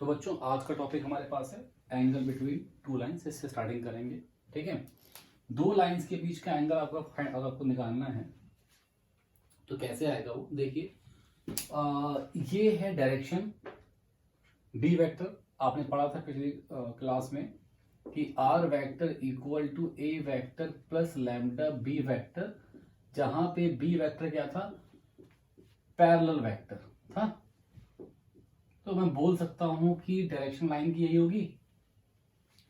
तो बच्चों आज का टॉपिक हमारे पास है एंगल बिटवीन टू लाइंस। इससे स्टार्टिंग करेंगे। ठीक है, दो लाइंस के बीच का एंगल अगर आपको निकालना है तो कैसे आएगा वो देखिए। ये है डायरेक्शन बी वेक्टर। आपने पढ़ा था पिछली क्लास में कि r vector equal to a vector plus lambda b vector, जहां पे बी वेक्टर क्या था, पैरेलल वेक्टर था। तो मैं बोल सकता हूं कि डायरेक्शन लाइन की यही होगी।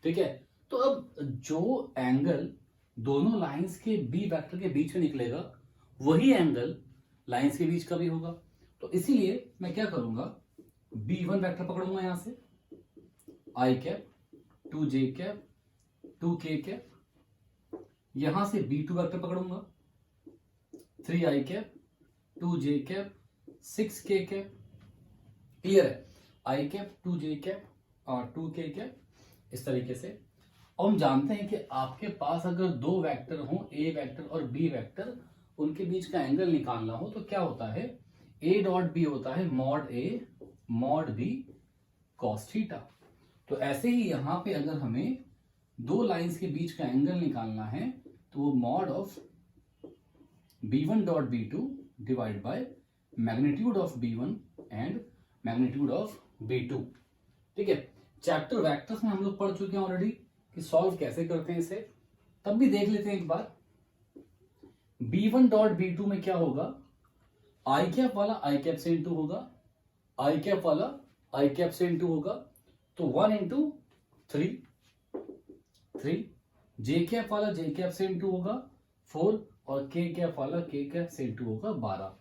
ठीक है, तो अब जो एंगल दोनों लाइंस के बी वेक्टर के बीच में निकलेगा वही एंगल लाइंस के बीच का भी होगा। तो इसीलिए मैं क्या करूंगा, B1 वेक्टर पकड़ूंगा यहां से, आई cap 2j cap 2k cap, यहां से B2 वेक्टर पकड़ूंगा 3i cap 2j cap 6k cap. Clear है, आई कैप 2j कैप और 2k कैप इस तरीके से। और हम जानते हैं कि आपके पास अगर दो वेक्टर हो, ए वेक्टर और बी वेक्टर, उनके बीच का एंगल निकालना हो तो क्या होता है, ए डॉट बी होता है mod A mod B cos theta. तो ऐसे ही यहां पे अगर हमें दो लाइंस के बीच का एंगल निकालना है तो वो mod of b1 dot b2 divide by magnitude of b1 and magnitude of b2। ठीक है, चैप्टर वेक्टर्स में हम लोग पढ़ चुके हैं ऑलरेडी कि सॉल्व कैसे करते हैं इसे, तब भी देख लेते हैं एक बार। b1 डॉट b2 में क्या होगा, आई कैप वाला आई कैप से इंटू होगा, आई कैप वाला आई कैप से इंटू होगा, तो 1 इंटू 3, जे कैप वाला जे कैप से इंटू होगा 4, और के कैप वाला के कैप से इंटू होगा 12।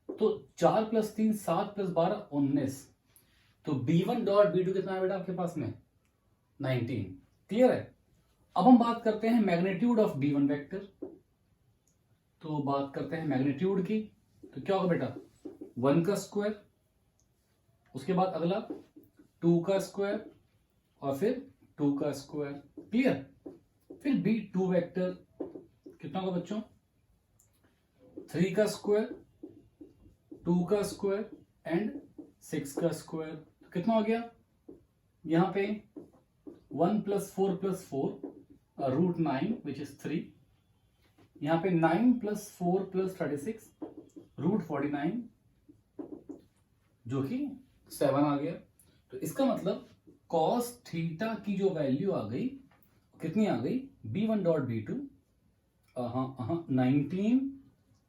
तो 4 + 3 7 + 12 19। तो b1 डॉट b2 कितना है बेटा आपके पास में, 19। क्लियर है। अब हम बात करते हैं मैग्नीट्यूड ऑफ b1 वेक्टर। तो बात करते हैं मैग्नीट्यूड की, तो क्या होगा बेटा, 1 का स्क्वायर, उसके बाद अगला 2 का स्क्वायर और फिर 2 का स्क्वायर। क्लियर। फिर b2 वेक्टर कितना होगा बच्चों, 3 का स्क्वायर 2 का स्क्वायर एंड 6 का स्क्वायर। तो कितना हो गया, यहां पे 1 + 4 + 4 √9 विच इज 3, यहां पे 9 + 4 + 36 √49 जो कि 7 आ गया। तो इसका मतलब cos थीटा की जो वैल्यू आ गई कितनी आ गई, b1 डॉट b2 19,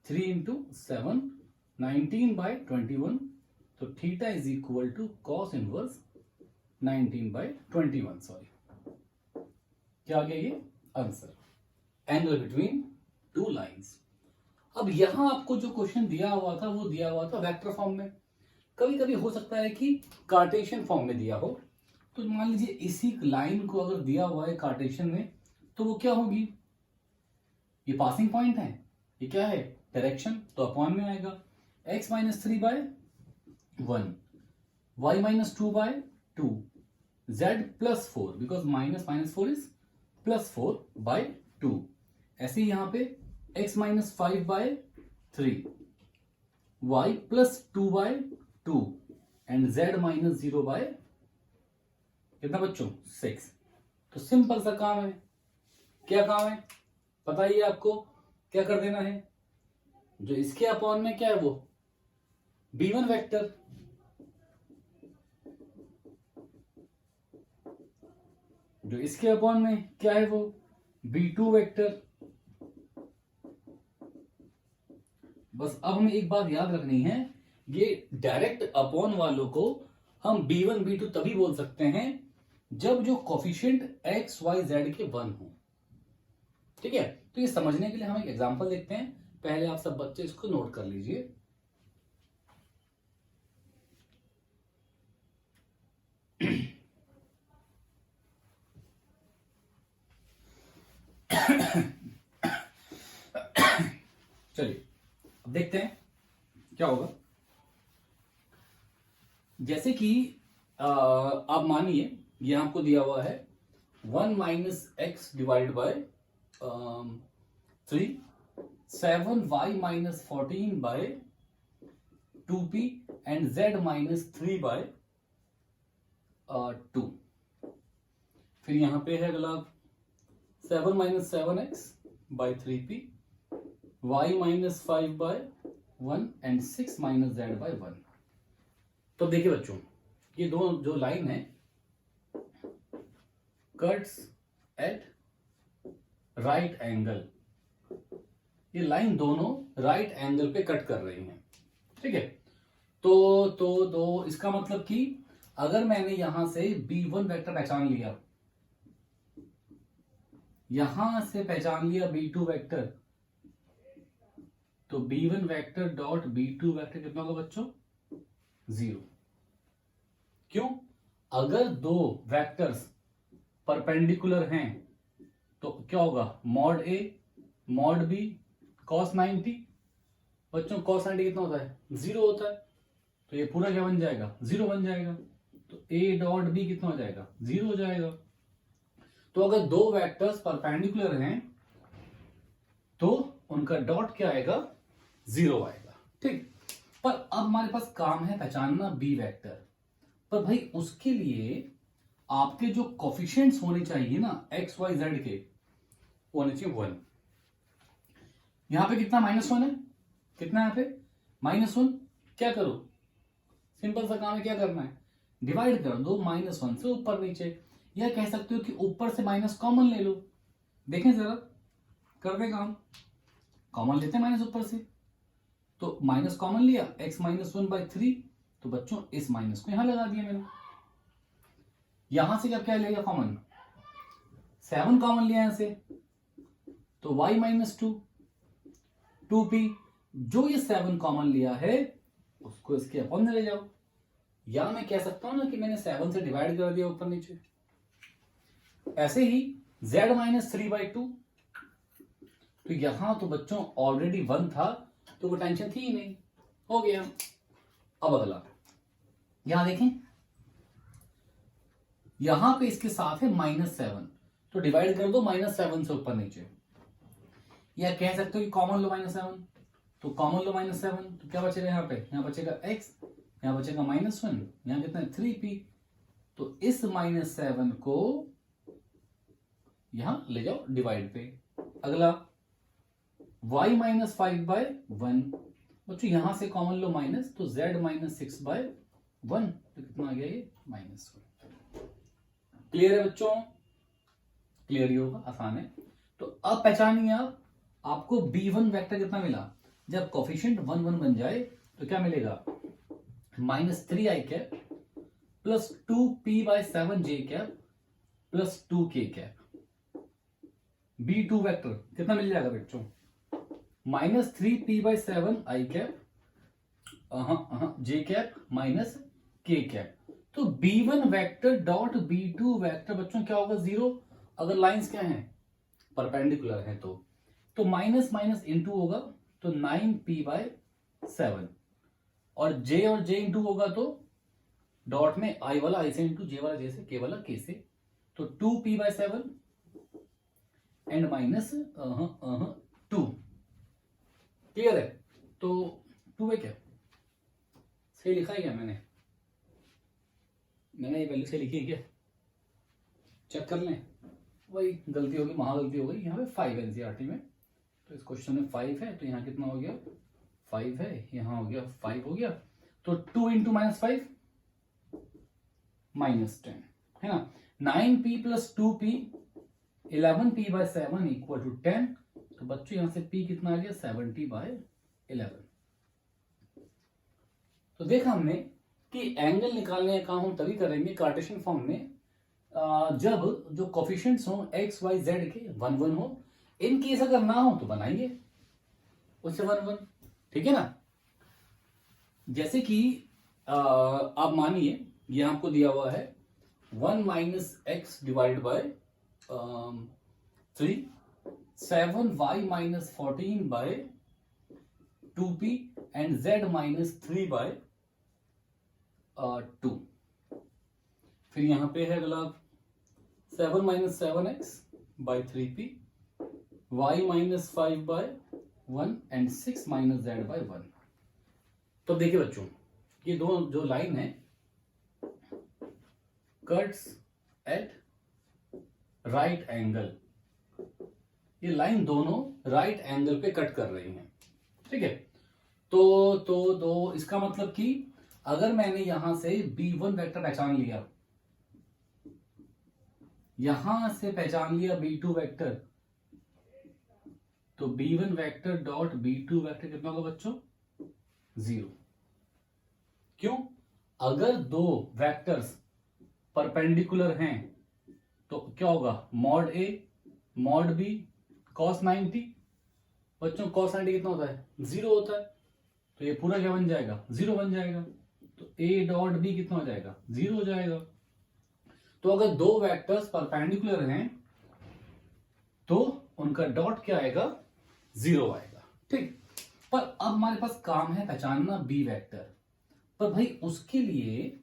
3 इंटू 7 19/21। तो theta is equal to cos inverse 19/21। Sorry, क्या आ गया ये answer, angle between two lines. अब यहां आपको जो क्वेश्चन दिया हुआ था वो दिया हुआ था वेक्टर फॉर्म में। कभी कभी हो सकता है कि कार्टेशियन फॉर्म में दिया हो। तो मान लीजिए इसी लाइन को अगर दिया हुआ है कार्टेशियन में तो वो क्या होगी, ये पासिंग पॉइंट है, ये क्या है डायरेक्शन, तो अपॉन में आएगा x - 3/1 y - 2/2 z +4 because -4 is +4/2। ऐसे ही यहां पे x - 5/3 y +2/2 एंड z - 0/ कितना बच्चों 6। तो सिंपल सा काम है। क्या काम है बताइए आपको, क्या कर देना है, जो इसके अपॉन में क्या है वो b1 वेक्टर, जो इसके अपॉन में क्या है वो b2 वेक्टर। बस अब हमें एक बात याद रखनी है, ये डायरेक्ट अपॉन वालों को हम b1 b2 तभी बोल सकते हैं जब जो कोफिशिएंट x y z के 1 हो। ठीक है, तो ये समझने के लिए हम एक एग्जांपल देखते हैं। पहले आप सब बच्चे इसको नोट कर लीजिए। चलिए अब देखते हैं क्या होगा। जैसे कि आप मानिए ये आपको दिया हुआ है 1 - x divide by 3, 7y - 14/2p and z - 3/2 2। फिर यहाँ पे है अगला 7 minus 7x by 3p, y minus 5 by 1 and 6 minus z by 1। तो देखिए बच्चों, ये दो जो लाइन है कट्स एट राइट एंगल, ये लाइन दोनों राइट एंगल पे कट कर रही हैं, ठीक है। तो इसका मतलब कि अगर मैंने यहां से b1 वेक्टर पहचान लिया, यहां से पहचान लिया b2 वेक्टर, तो b1 vector dot b2 vector कितना होगा बच्चों? 0। क्यों? अगर दो वेक्टर्स परपेंडिकुलर हैं तो क्या होगा? Mod a mod b cos 90। बच्चों cos 90 कितना होता है? 0 होता है, तो ये पूरा क्या बन जाएगा? 0 बन जाएगा। तो a डॉट b कितना हो जाएगा? 0 हो जाएगा। तो अगर दो वेक्टर्स परपेंडिकुलर हैं तो उनका डॉट क्या आएगा? 0 आएगा, ठीक। पर अब हमारे पास काम है पहचानना b वेक्टर, पर भाई उसके लिए आपके जो कोफिशिएंट्स होने चाहिए ना x y z के, वो होने चाहिए 1। यहां पे कितना? -1 है। कितना यहां पे? -1। क्या करो? सिंपल सा काम है, क्या करना है? डिवाइड कर दो -1 से ऊपर नीचे, या कह सकते हो कि ऊपर से माइनस कॉमन ले लो। देखें जरा, कर दे काम। कॉमन लेते हैं माइनस ऊपर से, तो माइनस कॉमन लिया, x -1 बाई 3, तो बच्चों इस माइनस को यहां लगा दिया मैंने। यहां से क्या लिया कॉमन? 7 कॉमन लिया यहां से, तो y -2 2p, जो ये 7 कॉमन लिया है उसको इसके अपॉन में ले जाओ। या मैं कह सकता हूं ना कि मैंने 7 से डिवाइड कर दिया ऊपर नीचे। ऐसे ही z -3/2, तो यहां तो बच्चों ऑलरेडी 1 था, तो वो टेंशन थी ही नहीं, हो गया। अब अगला यहां देखें, यहां पे इसके साथ है -7, तो डिवाइड कर दो -7 से ऊपर नीचे। या कह सकते हो कि कॉमन लो -7, तो कॉमन लो -7, तो क्या बचेगा यहाँ पे? यहाँ बचेगा x, यहाँ बचेगा -1, यहाँ कितना है? 3p। तो इस -7 को यहां ले जाओ डिवाइड पे। अगला y -5/1, बच्चों यहां से कॉमन लो माइनस, तो z -6/1, तो कितना आ गया ये? -1। क्लियर है बच्चों? क्लियर ही होगा, आसान है। तो अब पहचानिए आप, आपको b1 वेक्टर कितना मिला? जब कोफिशिएंट 1 1 बन जाए तो क्या मिलेगा? -3i cap plus 2p/7j cap plus 2k cap. b2 vector कितना मिल जाएगा बच्चों? -3p/7i cap j cap minus k cap. तो b1 vector dot b2 vector बच्चों क्या होगा? 0। अगर लाइंस क्या हैं? परपेंडिकुलर हैं तो माइनस माइनस इंटू होगा, तो 9p/7, और j इंटू होगा तो डॉट में i वाला i से इंटू j वाला j से, k वाला k से, तो 2p/7 एंड माइनस 2। क्लियर है? तो 2 है क्या? सही लिखा है क्या मैंने ये वैल्यू सही लिखी है क्या? चेक कर लें। वही गलती होगी, महागलती हो गई। यहाँ पे 5 है एनसीईआरटी में, तो इस क्वेश्चन में 5 है, तो यहाँ कितना हो गया? 5 है, यहाँ हो गया 5 हो गया, तो 2 इंटू -5 -10 है ना। 9p plus 2p 11p/7 equal to 10। तो बच्चों यहां से p कितना आ गया? 70/11। तो देखा हमने कि एंगल निकालने का काम हम तभी करेंगे कार्टेशियन फॉर्म में, जब जो कोफिशिएंट्स हो x y z के 1 1 हो। इन केस अगर ना हो तो बनाएंगे उससे 1 1, ठीक है ना। जैसे कि आप मानिए ये आपको दिया हुआ है 1 - x divide by 3, 7y - 14/2p and z -3/2। फिर यहां पे है अगला 7 - 7x by 3p, y -5/1 and 6 z/1। तो देखिए बच्चों, ये दो जो लाइन है कट्स एट राइट एंगल, ये लाइन दोनों राइट एंगल पे कट कर रही हैं, ठीक है। तो इसका मतलब कि अगर मैंने यहां से B1 वेक्टर पहचान लिया, यहां से पहचान लिया B2 वेक्टर, तो B1 vector dot B2 vector कितना होगा बच्चों? 0। क्यों? अगर दो वेक्टर्स परपेंडिकुलर हैं तो क्या होगा? Mod A mod B cos 90। बच्चों cos 90 कितना होता है? 0 होता है, तो ये पूरा क्या बन जाएगा? 0 बन जाएगा। तो A डॉट B कितना हो जाएगा? 0 हो जाएगा। तो अगर दो वेक्टर्स परपेंडिकुलर हैं तो उनका डॉट क्या आएगा? 0 आएगा, ठीक। पर अब हमारे पास काम है पहचानना B वेक्टर, पर भाई उसके लिए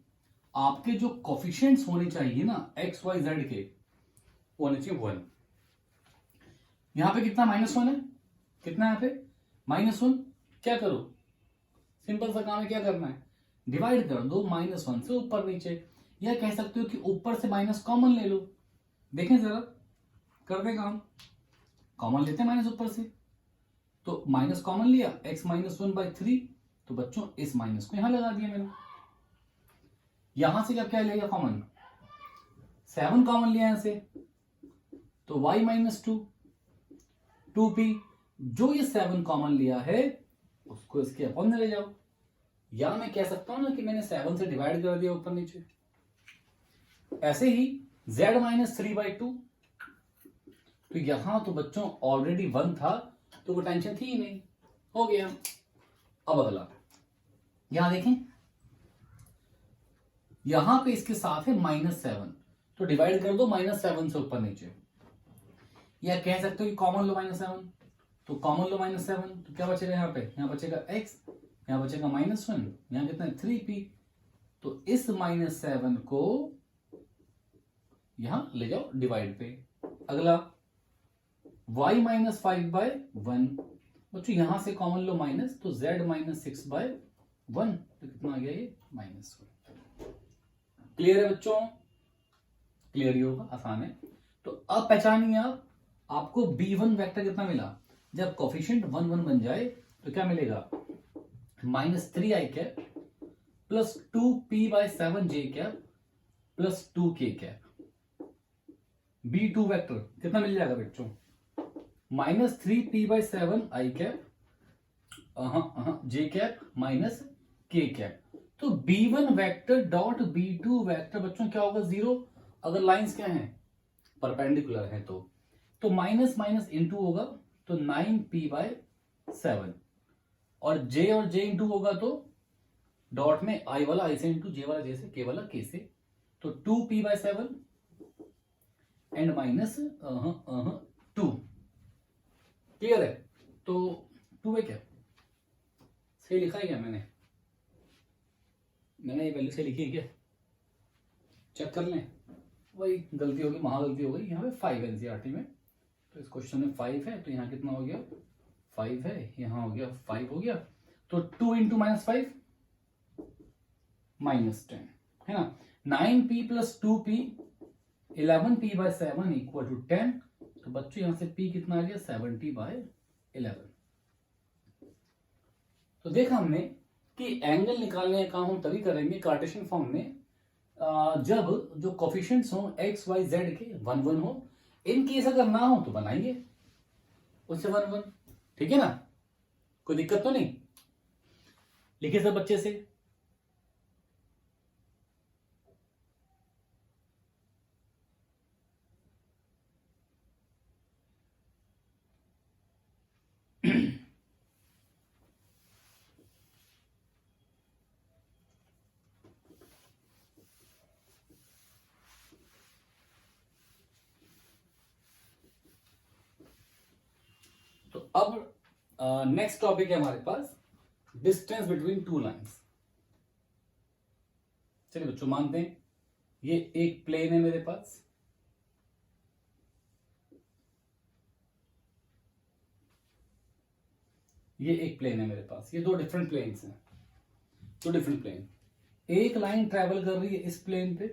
आपके जो कोफिशिएंट्स होने चाहिए ना x y z के, वो होने चाहिए 1। यहां पे कितना? -1 है। कितना यहां पे? -1। क्या करो? सिंपल सा काम है, क्या करना है? डिवाइड कर दो -1 से ऊपर नीचे, या कह सकते हो कि ऊपर से माइनस कॉमन ले लो। देखें जरा, कर दे काम। कॉमन लेते हैं माइनस ऊपर से, तो माइनस कॉमन लिया, x -1/3, तो बच्चों इस माइनस को यहां लगा दिया मैंने। यहां से क्या लेगा कॉमन? 7 कॉमन लिया यहां से, तो y -2 2p। जो ये 7 कॉमन लिया है उसको इसके अपॉन में ले जाओ, या मैं कह सकता हूं ना कि मैंने 7 से डिवाइड कर दिया ऊपर नीचे। ऐसे ही z -3/2, तो यहां तो बच्चों ऑलरेडी 1 था, तो वो टेंशन थी ही नहीं, हो गया। अब अगला यहां देखें, यहां पे इसके साथ है -7, तो डिवाइड कर दो -7 से ऊपर नीचे, या कह सकते हो कि कॉमन लो -7, तो कॉमन लो -7, तो क्या बचेगा यहाँ पे? यहाँ बचेगा x, यहाँ बचेगा -1, यहाँ कितना है? 3p। तो इस -7 को यहां ले जाओ डिवाइड पे। अगला y -5/1, बच्चों यहां से कॉमन लो माइनस, तो z -6/1, तो कितना आ गया ये? -1। क्लियर है बच्चों? क्लियर ही होगा, आसान है। तो अब पहचानिए आप, आपको B1 वेक्टर कितना मिला? जब कोफिशिएंट 1 1 बन जाए तो क्या मिलेगा? -3i cap plus 2p/7j cap plus 2k cap. B2 vector कितना मिल जाएगा बच्चों? -3p/7i cap j cap minus k cap. तो B1 vector dot B2 vector बच्चों क्या होगा? 0। अगर लाइंस क्या हैं? परपेंडिकुलर हैं, तो माइनस माइनस इंटू होगा, तो 9p/7, और j इंटू होगा तो डॉट में i वाला i से इंटू j वाला j से, k वाला k से, तो 2p/7 एंड माइनस 2। क्लियर है? तो 2 है क्या? सही लिखा है क्या मैंने ये वैल्यू सही लिखी है क्या? चेक कर लें। वही गलती होगी, वहां गलती हो गई। यहाँ पे 5 है एनसीईआरटी में, तो इस क्वेश्चन में 5 है, तो यहाँ कितना हो गया? 5 है, यहाँ हो गया 5 हो गया, तो 2 इंटू -5 -10 है ना। 9p plus 2p 11p/7 equal to 10। तो बच्चों यहां से p कितना आ गया? 70/11। तो देखा हमने कि एंगल निकालने का काम हम तभी करेंगे कार्टेशियन फॉर्म में जब जो कोफिशिएंट्स हो x y z के 1 1 हो। इन केस अगर ना हो तो बनाइए उससे 1 1, ठीक है ना? कोई दिक्कत तो नहीं? लिखे सब बच्चे से। तो अब नेक्स्ट टॉपिक है हमारे पास डिस्टेंस बिटवीन टू लाइंस। चलिए बच्चों मानते हैं ये एक प्लेन है मेरे पास, ये एक प्लेन है मेरे पास, ये दो डिफरेंट प्लेन्स हैं, दो डिफरेंट प्लेन। एक लाइन ट्रेवल कर रही है इस प्लेन पे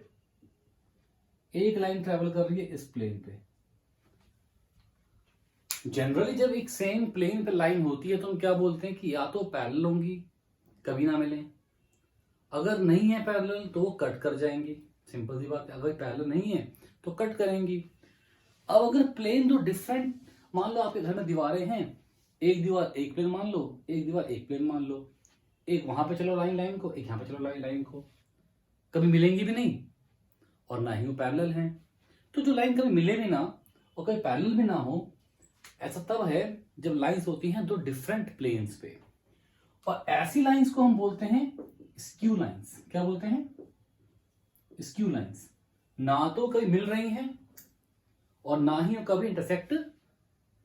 एक लाइन ट्रेवल कर रही है इस प्लेन पे। जनरली जब एक सेम प्लेन पे लाइन होती है तो हम क्या बोलते हैं कि या तो पैरेलल होंगी, कभी ना मिले, अगर नहीं है पैरेलल तो वो कट कर जाएंगी, सिंपल सी बात है। अगर पैरेलल नहीं है तो कट करेंगी। अब अगर प्लेन दो डिफरेंट, मान लो आपके घर में दीवारें हैं, एक दीवार एक प्लेन मान लो, एक दीवार एक प्लेन मान लो, एक वहां पे चलो लाइन लाइन को, एक यहां पे चलो लाइन लाइन को, कभी मिलेंगी भी नहीं और ना ही वो पैरेलल हैं। तो जो लाइन कभी मिले भी ना और कभी पैरेलल भी ना हो, ऐसा तब है जब लाइंस होती हैं दो डिफरेंट प्लेन्स पे, और ऐसी लाइंस को हम बोलते हैं स्क्यू लाइंस। क्या बोलते हैं? Skew lines. ना तो कभी मिल रही हैं और ना ही कभी इंटरसेक्ट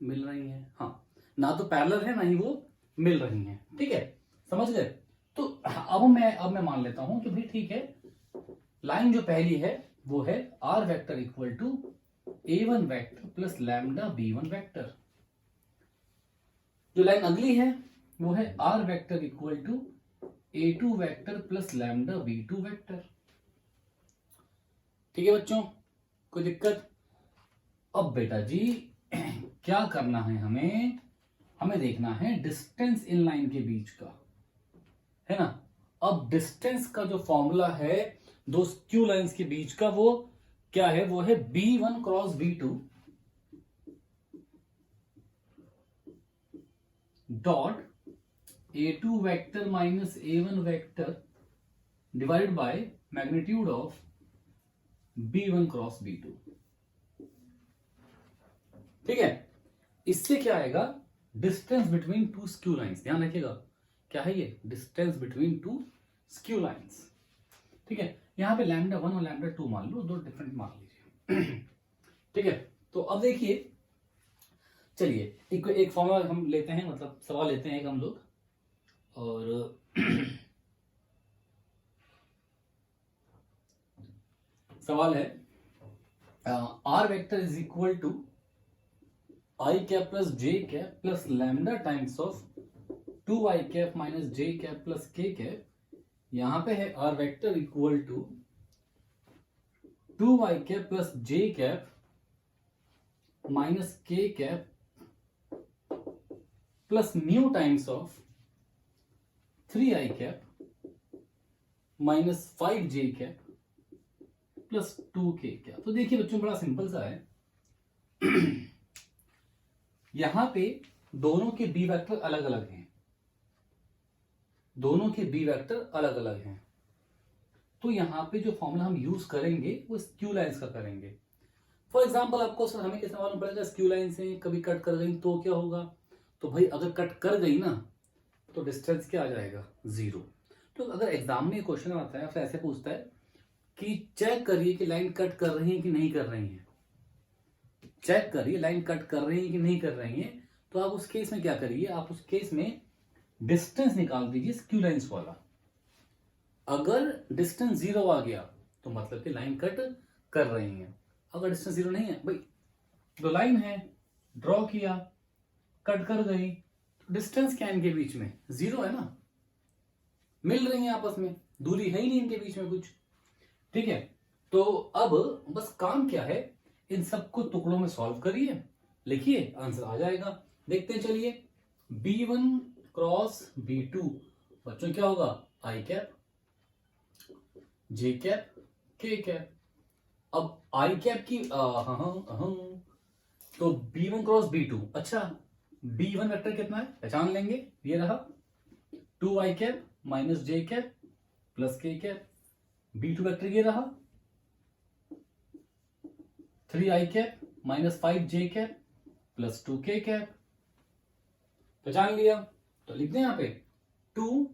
मिल रही हैं। हाँ, ना तो पैरेलल है ना ही वो मिल रही हैं। ठीक है, समझ गए? तो अब मैं मान लेता हूं कि भाई ठीक है, लाइन जो पहली है वो है r vector equal to a1 vector plus lambda b1 vector. जो लाइन अगली है वो है r vector equal to a2 vector plus lambda b2 vector. ठीक है बच्चों, कोई दिक्कत? अब बेटा जी क्या करना है हमें देखना है डिस्टेंस इन लाइन के बीच का, है ना। अब डिस्टेंस का जो फॉर्मूला है दो स्क्यू लाइंस के बीच का, वो क्या है? वो है b1 cross b2 dot a2 vector minus a1 vector divide by magnitude of b1 cross b2। ठीक है, इससे क्या आएगा? Distance between two skew lines. ध्यान रखिएगा, क्या है ये? Distance between two skew lines. ठीक है, यहां पे लैम्डा 1 और लैम्डा 2 मान लो, दो डिफरेंट मान लीजिए। ठीक है, तो अब देखिए, चलिए एक फॉर्मूला हम लेते हैं, मतलब सवाल लेते हैं एक हम लोग, और सवाल है r vector is equal to i cap plus j cap plus lambda times of 2i cap minus j cap plus k cap. यहां पे है r vector equal to 2i cap plus j cap minus k cap plus mu times of 3i cap minus 5j cap plus 2k cap. तो देखिए बच्चों, बड़ा simple सा है। यहां पे दोनों के बी वेक्टर अलग अलग हैं, दोनों के बी वेक्टर अलग अलग हैं, तो यहां पे जो फॉर्मूला हम यूज करेंगे वो स्क्यू लाइंस का करेंगे। फॉर एग्जांपल आपको सर हमें कैसे मालूम पड़ेगा स्क्यू लाइन से कभी कट कर गई तो क्या होगा? तो भाई अगर कट कर गई ना तो डिस्टेंस क्या आ जाएगा? 0। तो अगर एग्जाम में क्वेश्चन आता है फिर ऐसे पूछता है कि चेक करिए कि लाइन कट कर रही है कि नहीं कर रही है, चेक करिए लाइन कट कर रही है कि नहीं कर रही है, तो आप उस केस में क्या करिए? आप उस केस में डिस्टेंस निकाल दीजिए स्क्यू लाइंस वाला। अगर डिस्टेंस 0 आ गया तो मतलब कि लाइन कट कर रही है। अगर डिस्टेंस 0 नहीं है, भाई दो लाइन है, ड्रॉ किया, कट कर गई, तो डिस्टेंस क्या है इनके बीच में? 0 है ना, मिल रही है आपस में, दूरी है ही नहीं इनके बीच में कुछ। ठीक है, तो अब बस काम क्या है? इन सबको टुकड़ों में सॉल्व करिए, लिखिए, आंसर आ जाएगा। देखते हैं, चलिए। b1 क्रॉस b2 बच्चों क्या होगा? आई कैप, जे कैप, के कैप। अब आई कैप की तो b1 क्रॉस b2, अच्छा b1 वेक्टर कितना है पहचान लेंगे, ये रहा 2i cap minus j cap plus k cap. b2 vector ये रहा 3i cap minus 5j cap plus 2k cap. पहचान लिया, तो लिख दें यहां पे 2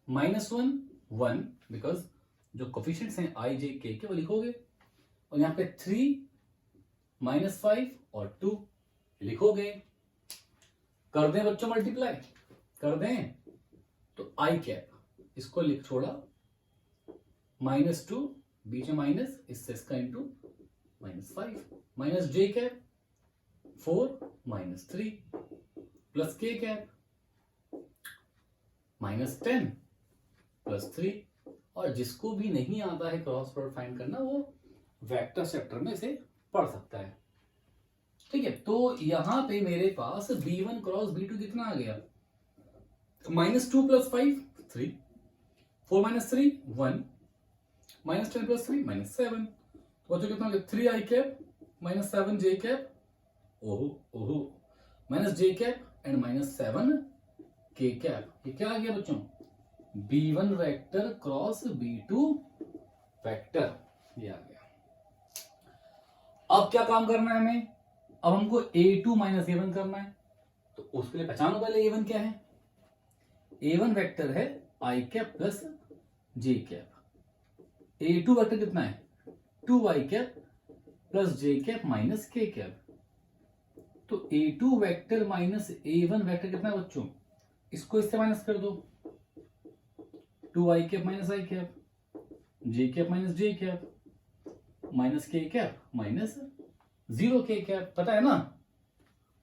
माइनस 1 1, बिकॉज जो कोफिशिएंट्स हैं i j k के वो लिखोगे, और यहां पे 3 माइनस 5 और 2 लिखोगे। कर दें बच्चों मल्टीप्लाई, कर दें, तो आई कैप इसको लिख छोड़ा माइनस 2, बीच में माइनस, इससे इसका into minus 5, minus j cap 4 minus 3 plus k cap minus 10 plus 3। और जिसको भी नहीं आता है क्रॉस प्रोडक्ट फाइंड करना, वो वेक्टर सेक्टर में इसे पढ़ सकता है। ठीक है, तो यहां पे मेरे पास B1 क्रॉस B2 कितना आ गया, -2 + 5 3, 4 - 3 1, -10 + 3 -7, तो बच्चों कितना 3 i कैप -7 j कैप, ओहो ओहो, -j cap and -7 k cap. ये क्या आ गया बच्चों, B1 vector cross B2 vector, ये आ गया। अब क्या काम करना है हमें, अब हमको A2 - A1 करना है, तो उसके लिए पहचानो पहले A1 क्या है। A1 वेक्टर है i cap plus j cap. A2 vector कितना है, 2i cap plus j cap minus k cap. तो A2 vector minus A1 vector कितना है बच्चों, इसको इससे माइनस कर दो, 2i cap minus i cap, j cap minus j cap, minus k cap minus 0k cap. पता है ना,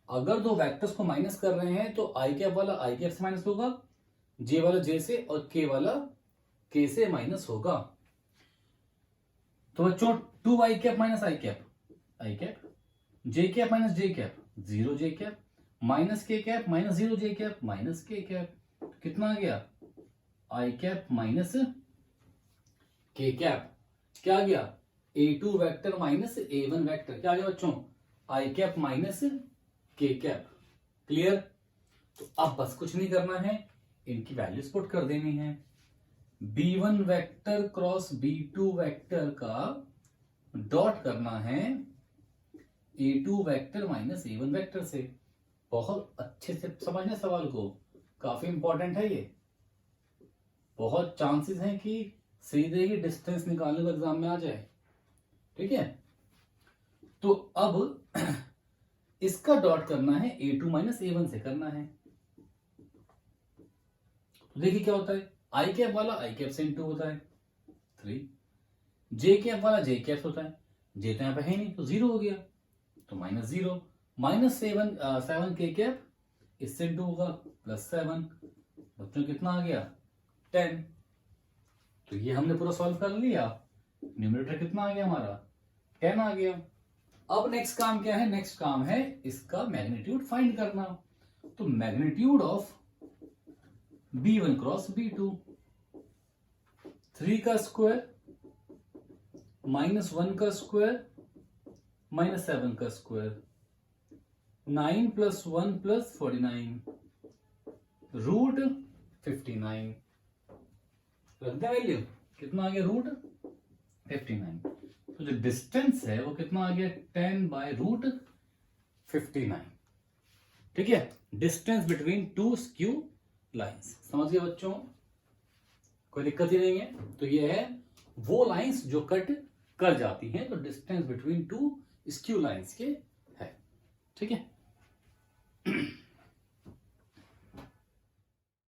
अगर दो वेक्टर्स को माइनस कर रहे हैं तो i कैप वाला i कैप से माइनस होगा, j वाला j से, और k वाला k से माइनस होगा। तो बच्चों 2i cap minus i cap, j cap minus j cap 0j cap, minus k cap minus 0j cap minus k cap. कितना आ गया, i cap minus k cap. क्या आ गया, A2 vector minus A1 vector, क्या आ गया बच्चों, i cap minus k cap. Clear. तो अब बस कुछ नहीं करना है, इनकी वैल्यूज पुट कर देनी है। B1 vector cross B2 vector का डॉट करना है A2 vector minus A1 vector से। बहुत अच्छे से समझना सवाल को, काफी इंपॉर्टेंट है ये। बहुत चांसेस हैं कि सीधे ही डिस्टेंस निकालने को एग्जाम में आ जाए। ठीक है, तो अब इसका डॉट करना है A2 माइनस A1 से करना है। तो देखिए क्या होता है, i कैप वाला i कैप से इंटू होता है 3, j कैप वाला j कैप होता है, j तो यहां पे है नहीं तो 0 हो गया, तो -0, -7 k कैप इससे इंटू होगा +7, बच्चों कितना आ गया 10। तो ये हमने पूरा सॉल्व कर लिया, न्यूमरेटर कितना आ गया हमारा 10 आ गया। अब नेक्स्ट काम क्या है, नेक्स्ट काम है इसका मैग्नीट्यूड फाइंड करना। तो magnitude of B1 cross B2, 3 का स्क्वायर -1 का स्क्वायर -7 का स्क्वायर, 9 + 1 + 49 √59। रख दे वैल्यू, कितना आ गया √59। तो जो डिस्टेंस है वो कितना आ गया 10/√59। ठीक है, distance between two skew lines. समझ गए बच्चों, कोई दिक्कत ही नहीं है। तो ये है वो लाइंस जो कट कर जाती हैं, तो distance between two skew lines के है। ठीक है।